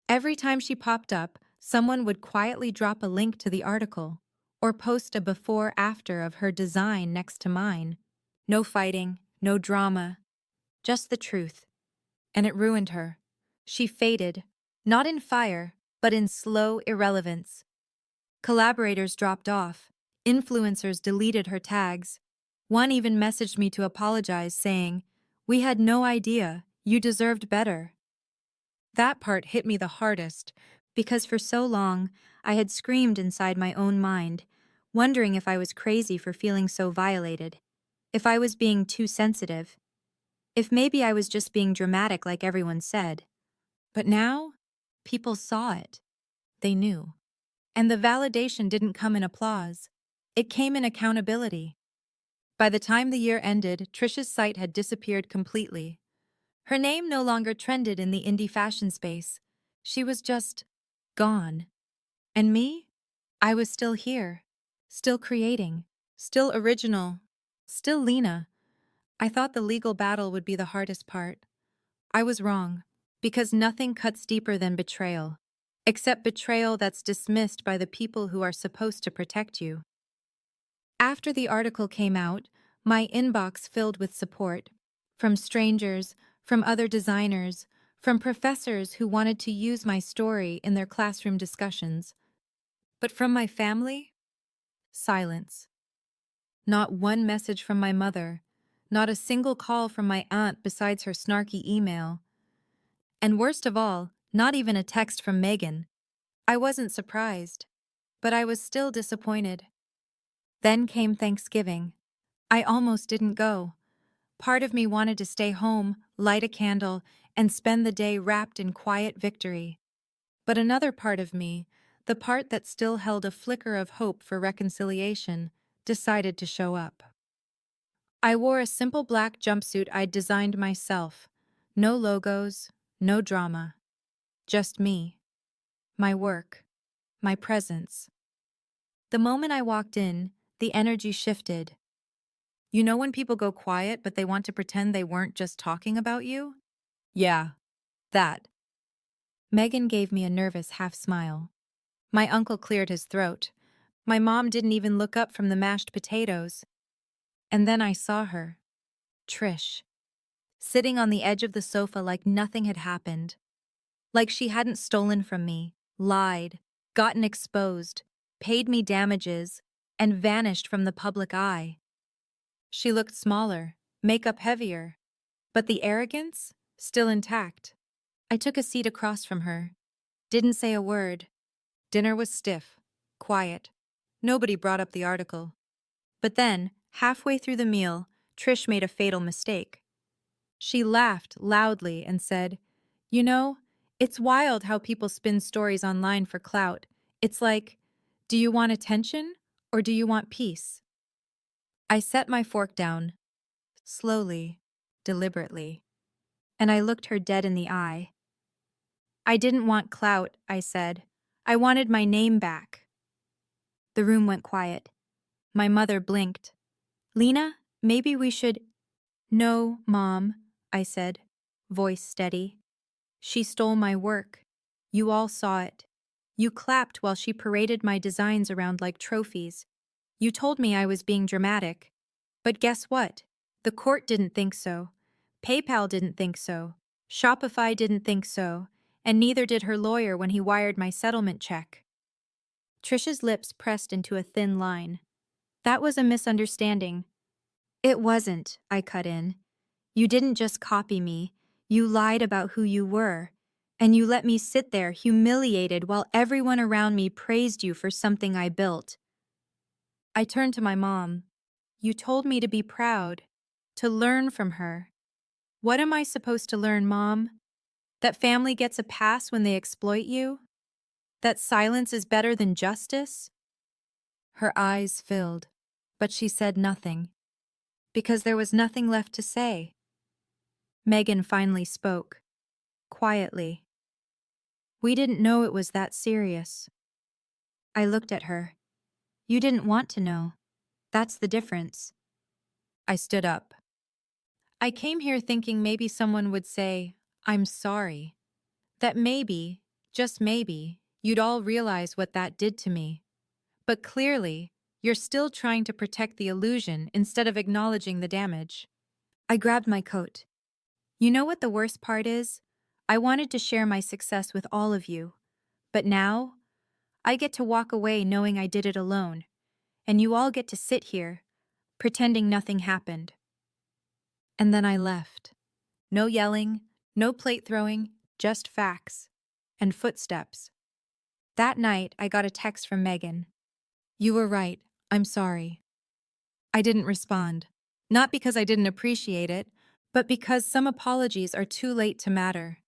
Every time she popped up, someone would quietly drop a link to the article, or post a before-after of her design next to mine. No fighting, no drama, just the truth. And it ruined her. She faded, not in fire, but in slow irrelevance. Collaborators dropped off. Influencers deleted her tags. One even messaged me to apologize, saying, "We had no idea. You deserved better." That part hit me the hardest, because for so long I had screamed inside my own mind, wondering if I was crazy for feeling so violated, if I was being too sensitive, if maybe I was just being dramatic like everyone said. But now, people saw it. They knew. And the validation didn't come in applause. It came in accountability. By the time the year ended, Trisha's site had disappeared completely. Her name no longer trended in the indie fashion space. She was just gone. And me? I was still here, still creating, still original, still Lena. I thought the legal battle would be the hardest part. I was wrong, because nothing cuts deeper than betrayal, except betrayal that's dismissed by the people who are supposed to protect you. After the article came out, my inbox filled with support, from strangers, from other designers, from professors who wanted to use my story in their classroom discussions. But from my family? Silence. Not one message from my mother, not a single call from my aunt besides her snarky email. And worst of all, not even a text from Megan. I wasn't surprised, but I was still disappointed. Then came Thanksgiving. I almost didn't go. Part of me wanted to stay home, light a candle, and spend the day wrapped in quiet victory. But another part of me, the part that still held a flicker of hope for reconciliation, decided to show up. I wore a simple black jumpsuit I'd designed myself. No logos, no drama. Just me. my work, my presence. The moment I walked in, the energy shifted. You know when people go quiet but they want to pretend they weren't just talking about you? Yeah, that. Megan gave me a nervous half smile. My uncle cleared his throat. My mom didn't even look up from the mashed potatoes. And then I saw her, Trish, sitting on the edge of the sofa like nothing had happened. Like she hadn't stolen from me, lied, gotten exposed, paid me damages, and vanished from the public eye. She looked smaller, makeup heavier, but the arrogance still intact. I took a seat across from her, didn't say a word. Dinner was stiff, quiet. Nobody brought up the article. But then, halfway through the meal, Trish made a fatal mistake. She laughed loudly and said, "You know, it's wild how people spin stories online for clout. It's like, do you want attention or do you want peace?" I set my fork down, slowly, deliberately, and I looked her dead in the eye. "I didn't want clout," I said. "I wanted my name back." The room went quiet. My mother blinked. "Lena, maybe we should—" "No, Mom," I said, voice steady. "She stole my work. You all saw it. You clapped while she paraded my designs around like trophies. You told me I was being dramatic. But guess what? The court didn't think so. PayPal didn't think so. Shopify didn't think so. And neither did her lawyer when he wired my settlement check." Trisha's lips pressed into a thin line. "That was a misunderstanding." "It wasn't," I cut in. "You didn't just copy me. You lied about who you were. And you let me sit there humiliated while everyone around me praised you for something I built." I turned to my mom. "You told me to be proud, to learn from her. What am I supposed to learn, Mom? That family gets a pass when they exploit you? That silence is better than justice?" Her eyes filled, but she said nothing, because there was nothing left to say. Megan finally spoke, quietly. "We didn't know it was that serious." I looked at her. "You didn't want to know. That's the difference." I stood up. "I came here thinking maybe someone would say, 'I'm sorry.' That maybe, just maybe, you'd all realize what that did to me. But clearly, you're still trying to protect the illusion instead of acknowledging the damage." I grabbed my coat. "You know what the worst part is? I wanted to share my success with all of you. But now, I get to walk away knowing I did it alone. And you all get to sit here, pretending nothing happened." And then I left. No yelling, no plate throwing, just facts. And footsteps. That night, I got a text from Megan. "You were right. I'm sorry." I didn't respond. Not because I didn't appreciate it, but because some apologies are too late to matter.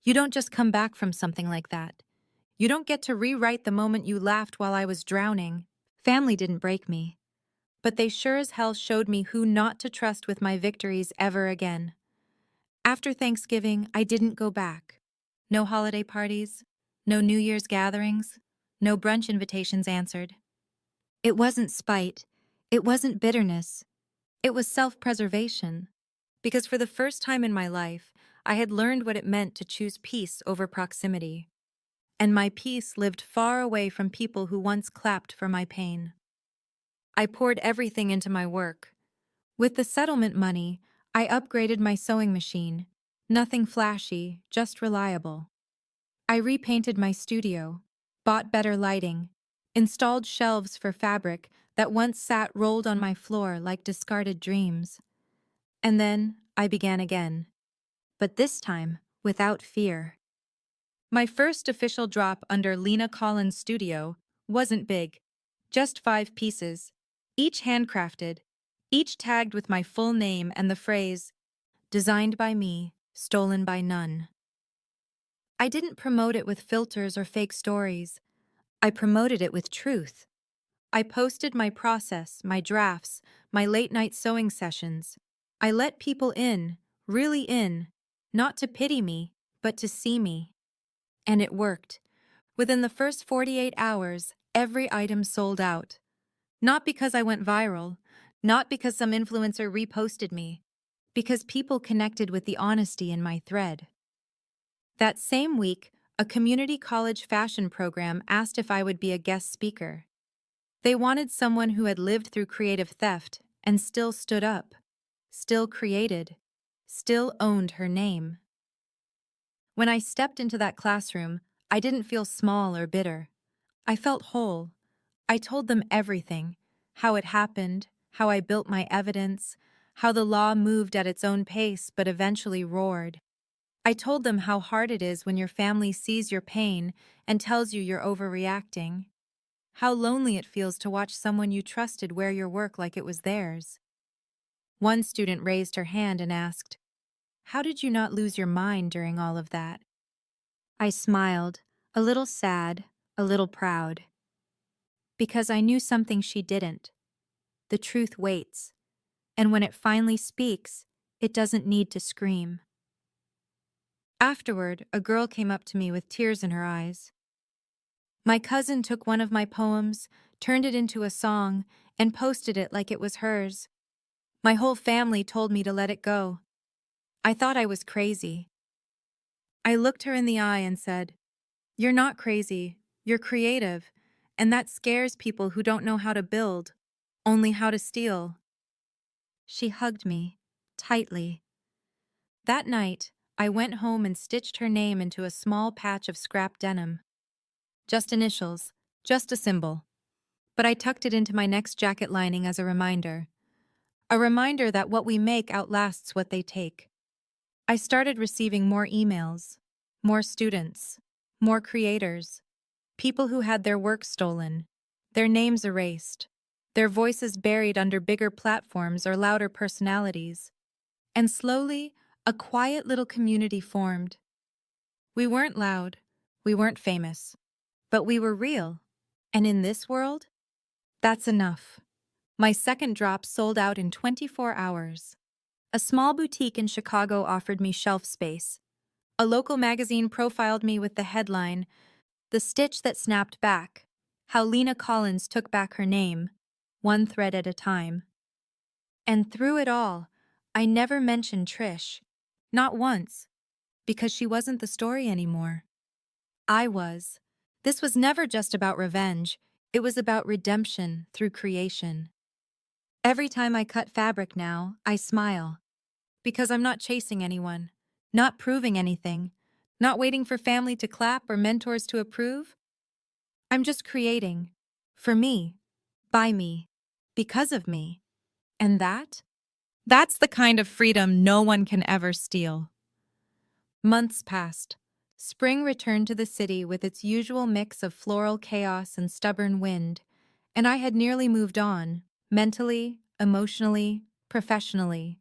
You don't just come back from something like that. You don't get to rewrite the moment you laughed while I was drowning. Family didn't break me, but they sure as hell showed me who not to trust with my victories ever again. After Thanksgiving, I didn't go back. No holiday parties, no New Year's gatherings, no brunch invitations answered. It wasn't spite. It wasn't bitterness. It was self-preservation. Because for the first time in my life, I had learned what it meant to choose peace over proximity. And my peace lived far away from people who once clapped for my pain. I poured everything into my work. With the settlement money, I upgraded my sewing machine. Nothing flashy, just reliable. I repainted my studio, bought better lighting, installed shelves for fabric that once sat rolled on my floor like discarded dreams. And then I began again. But this time, without fear. My first official drop under Lena Collins' studio wasn't big, just 5 pieces, each handcrafted, each tagged with my full name and the phrase, "Designed by me, stolen by none." I didn't promote it with filters or fake stories. I promoted it with truth. I posted my process, my drafts, my late-night sewing sessions. I let people in, really in, not to pity me, but to see me. And it worked. Within the first 48 hours, every item sold out. Not because I went viral, not because some influencer reposted me, because people connected with the honesty in my thread. That same week, a community college fashion program asked if I would be a guest speaker. They wanted someone who had lived through creative theft and still stood up, still created, still owned her name. When I stepped into that classroom, I didn't feel small or bitter. I felt whole. I told them everything: how it happened, how I built my evidence, how the law moved at its own pace but eventually roared. I told them how hard it is when your family sees your pain and tells you you're overreacting. How lonely it feels to watch someone you trusted wear your work like it was theirs. One student raised her hand and asked, "How did you not lose your mind during all of that?" I smiled, a little sad, a little proud. Because I knew something she didn't. The truth waits, and when it finally speaks, it doesn't need to scream. Afterward, a girl came up to me with tears in her eyes. My cousin took one of my poems, turned it into a song, and posted it like it was hers. My whole family told me to let it go. I thought I was crazy. I looked her in the eye and said, "You're not crazy, you're creative, and that scares people who don't know how to build, only how to steal." She hugged me, tightly. That night, I went home and stitched her name into a small patch of scrap denim. Just initials, just a symbol. But I tucked it into my next jacket lining as a reminder. A reminder that what we make outlasts what they take. I started receiving more emails, more students, more creators, people who had their work stolen, their names erased, their voices buried under bigger platforms or louder personalities. And slowly, a quiet little community formed. We weren't loud, we weren't famous, but we were real. And in this world, that's enough. My second drop sold out in 24 hours. A small boutique in Chicago offered me shelf space. A local magazine profiled me with the headline, "The Stitch That Snapped Back: How Lena Collins Took Back Her Name, One Thread at a Time." And through it all, I never mentioned Trish. Not once. Because she wasn't the story anymore. I was. This was never just about revenge. It was about redemption through creation. Every time I cut fabric now, I smile. Because I'm not chasing anyone, not proving anything, not waiting for family to clap or mentors to approve. I'm just creating. For me. By me. Because of me. And that's the kind of freedom no one can ever steal. Months passed. Spring returned to the city with its usual mix of floral chaos and stubborn wind, and I had nearly moved on, mentally, emotionally, professionally.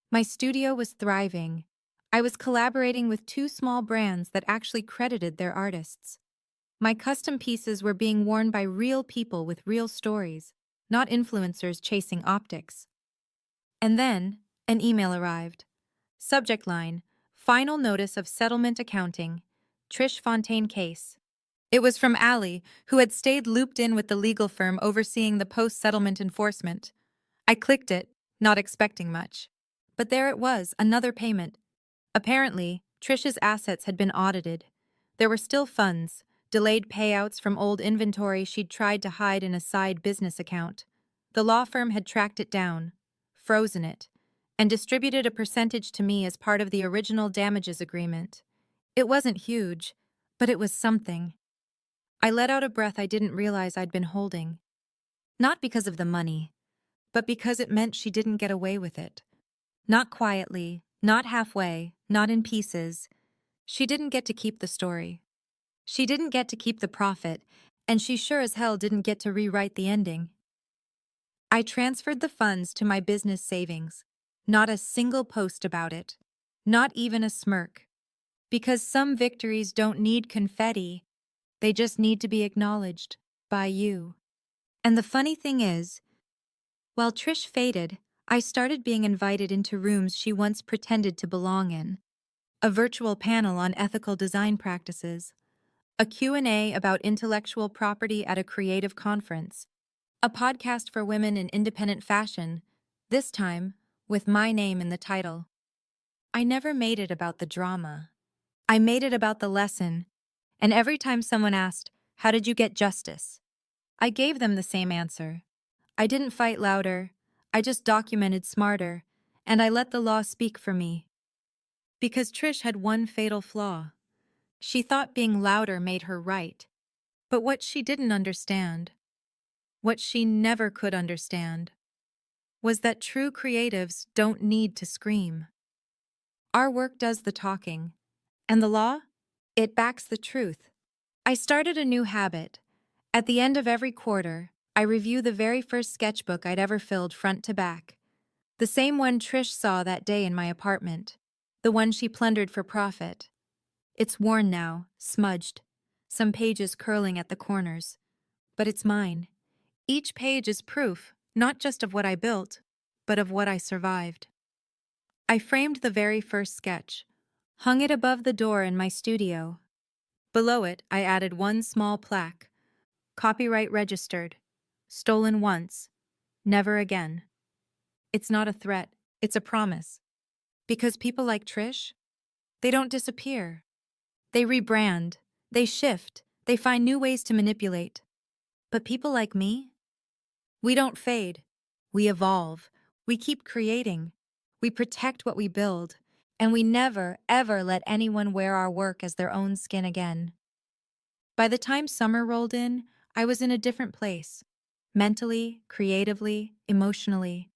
My studio was thriving. I was collaborating with two small brands that actually credited their artists. My custom pieces were being worn by real people with real stories, not influencers chasing optics. And then, an email arrived. Subject line: Final Notice of Settlement Accounting. Trish Fontaine Case. It was from Allie, who had stayed looped in with the legal firm overseeing the post-settlement enforcement. I clicked it, not expecting much. But there it was, another payment. Apparently, Trish's assets had been audited. There were still funds, delayed payouts from old inventory she'd tried to hide in a side business account. The law firm had tracked it down, frozen it, and distributed a percentage to me as part of the original damages agreement. It wasn't huge, but it was something. I let out a breath I didn't realize I'd been holding. Not because of the money, but because it meant she didn't get away with it. Not quietly, not halfway, not in pieces. She didn't get to keep the story. She didn't get to keep the profit, and she sure as hell didn't get to rewrite the ending. I transferred the funds to my business savings. Not a single post about it. Not even a smirk. Because some victories don't need confetti, they just need to be acknowledged by you. And the funny thing is, while Trish faded, I started being invited into rooms she once pretended to belong in. A virtual panel on ethical design practices. a Q&A about intellectual property at a creative conference, a podcast for women in independent fashion, this time with my name in the title. I never made it about the drama. I made it about the lesson, and every time someone asked, "How did you get justice?" I gave them the same answer. I didn't fight louder, I just documented smarter, and I let the law speak for me. Because Trish had one fatal flaw. She thought being louder made her right. But what she didn't understand, what she never could understand, was that true creatives don't need to scream. Our work does the talking. And the law? It backs the truth. I started a new habit. At the end of every quarter, I review the very first sketchbook I'd ever filled front to back. The same one Trish saw that day in my apartment. The one she plundered for profit. It's worn now, smudged, some pages curling at the corners. But it's mine. Each page is proof, not just of what I built, but of what I survived. I framed the very first sketch, hung it above the door in my studio. Below it, I added one small plaque. Copyright registered. Stolen once. Never again. It's not a threat, it's a promise. Because people like Trish, they don't disappear. They rebrand, they shift, they find new ways to manipulate. But people like me? We don't fade. We evolve. We keep creating. We protect what we build. And we never, ever let anyone wear our work as their own skin again. By the time summer rolled in, I was in a different place. Mentally, creatively, emotionally.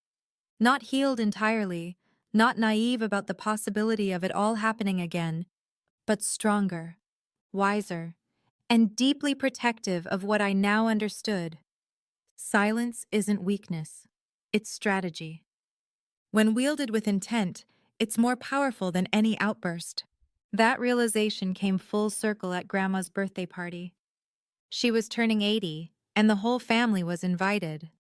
Not healed entirely, not naive about the possibility of it all happening again, but stronger, wiser, and deeply protective of what I now understood. Silence isn't weakness, it's strategy. When wielded with intent, it's more powerful than any outburst. That realization came full circle at Grandma's birthday party. She was turning 80, and the whole family was invited.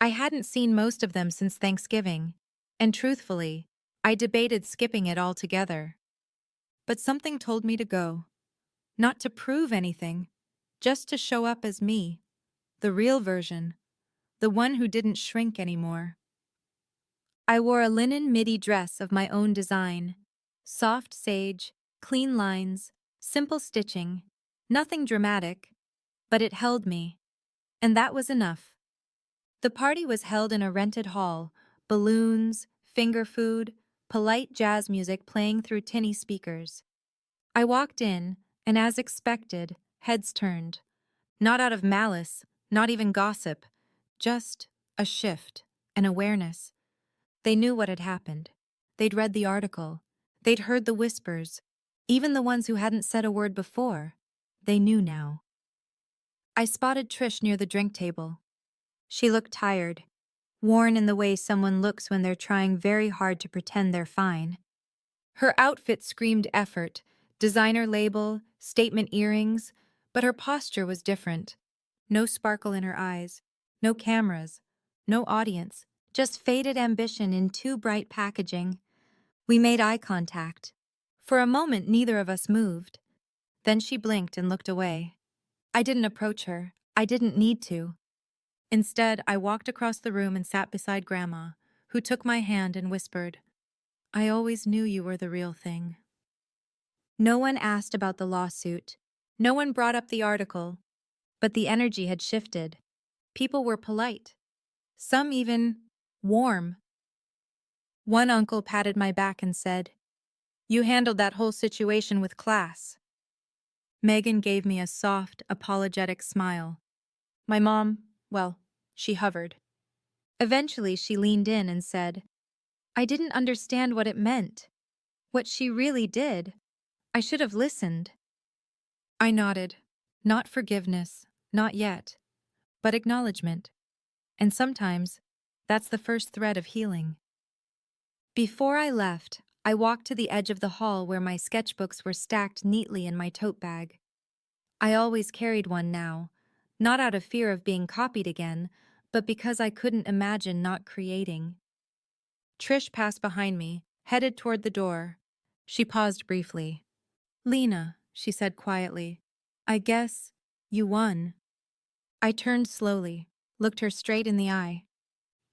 I hadn't seen most of them since Thanksgiving, and truthfully, I debated skipping it altogether. But something told me to go. Not to prove anything, just to show up as me, the real version, the one who didn't shrink anymore. I wore a linen midi dress of my own design. Soft sage, clean lines, simple stitching, nothing dramatic, but it held me. And that was enough. The party was held in a rented hall, balloons, finger food, polite jazz music playing through tinny speakers. I walked in, and as expected, heads turned. Not out of malice, not even gossip, just a shift, an awareness. They knew what had happened. They'd read the article. They'd heard the whispers. Even the ones who hadn't said a word before. They knew now. I spotted Trish near the drink table. She looked tired, worn in the way someone looks when they're trying very hard to pretend they're fine. Her outfit screamed effort, designer label, statement earrings, but her posture was different. No sparkle in her eyes, no cameras, no audience, just faded ambition in too bright packaging. We made eye contact. For a moment, neither of us moved. Then she blinked and looked away. I didn't approach her. I didn't need to. Instead, I walked across the room and sat beside Grandma, who took my hand and whispered, "I always knew you were the real thing." No one asked about the lawsuit. No one brought up the article. But the energy had shifted. People were polite. Some even warm. One uncle patted my back and said, "You handled that whole situation with class." Megan gave me a soft, apologetic smile. My mom, well, she hovered. Eventually, she leaned in and said, "I didn't understand what it meant. What she really did. I should have listened." I nodded. Not forgiveness, not yet, but acknowledgement. And sometimes, that's the first thread of healing. Before I left, I walked to the edge of the hall where my sketchbooks were stacked neatly in my tote bag. I always carried one now, not out of fear of being copied again, but because I couldn't imagine not creating. Trish passed behind me, headed toward the door. She paused briefly. "Lena," she said quietly, I guess you won. I turned slowly, looked her straight in the eye.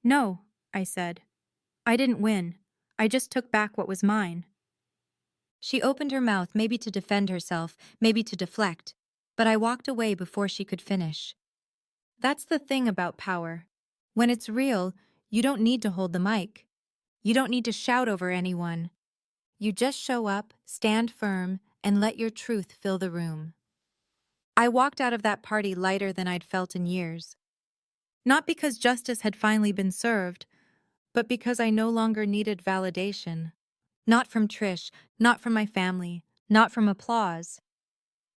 No, I said. I didn't win. I just took back what was mine. She opened her mouth, maybe to defend herself, maybe to deflect, but I walked away before she could finish. That's the thing about power. When it's real, you don't need to hold the mic. You don't need to shout over anyone. You just show up, stand firm, and let your truth fill the room. I walked out of that party lighter than I'd felt in years. Not because justice had finally been served, but because I no longer needed validation. Not from Trish, not from my family, not from applause.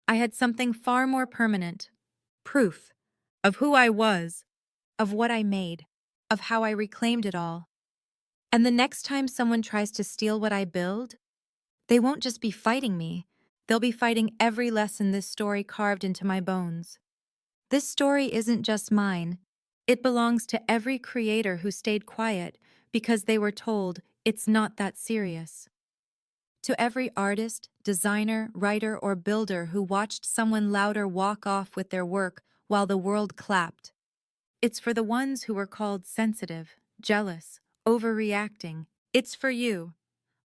I had something far more permanent. Proof of who I was, of what I made, of how I reclaimed it all. And the next time someone tries to steal what I build, they won't just be fighting me. They'll be fighting every lesson this story carved into my bones. This story isn't just mine. It belongs to every creator who stayed quiet because they were told it's not that serious. To every artist, designer, writer, or builder who watched someone louder walk off with their work while the world clapped. It's for the ones who were called sensitive, jealous, overreacting. It's for you.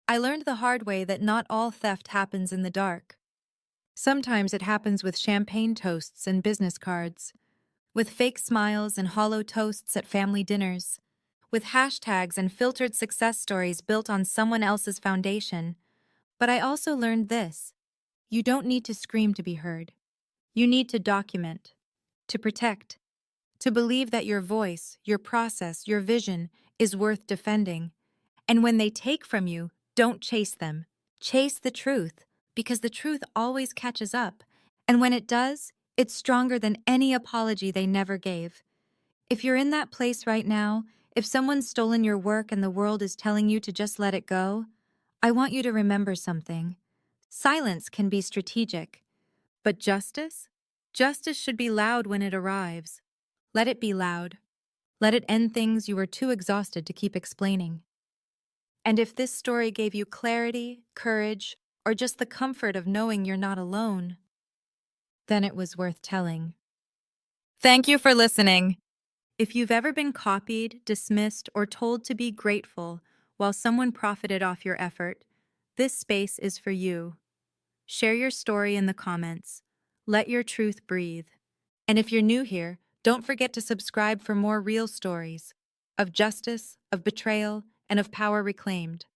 I learned the hard way that not all theft happens in the dark. Sometimes it happens with champagne toasts and business cards, with fake smiles and hollow toasts at family dinners, with hashtags and filtered success stories built on someone else's foundation. But I also learned this. You don't need to scream to be heard. You need to document, to protect, to believe that your voice, your process, your vision is worth defending. And when they take from you, don't chase them. Chase the truth, because the truth always catches up. And when it does, it's stronger than any apology they never gave. If you're in that place right now, if someone's stolen your work and the world is telling you to just let it go, I want you to remember something. Silence can be strategic, but justice? Justice should be loud when it arrives. Let it be loud. Let it end things you were too exhausted to keep explaining. And if this story gave you clarity, courage, or just the comfort of knowing you're not alone, then it was worth telling. Thank you for listening. If you've ever been copied, dismissed, or told to be grateful while someone profited off your effort, this space is for you. Share your story in the comments. Let your truth breathe. And if you're new here, don't forget to subscribe for more real stories of justice, of betrayal, and of power reclaimed.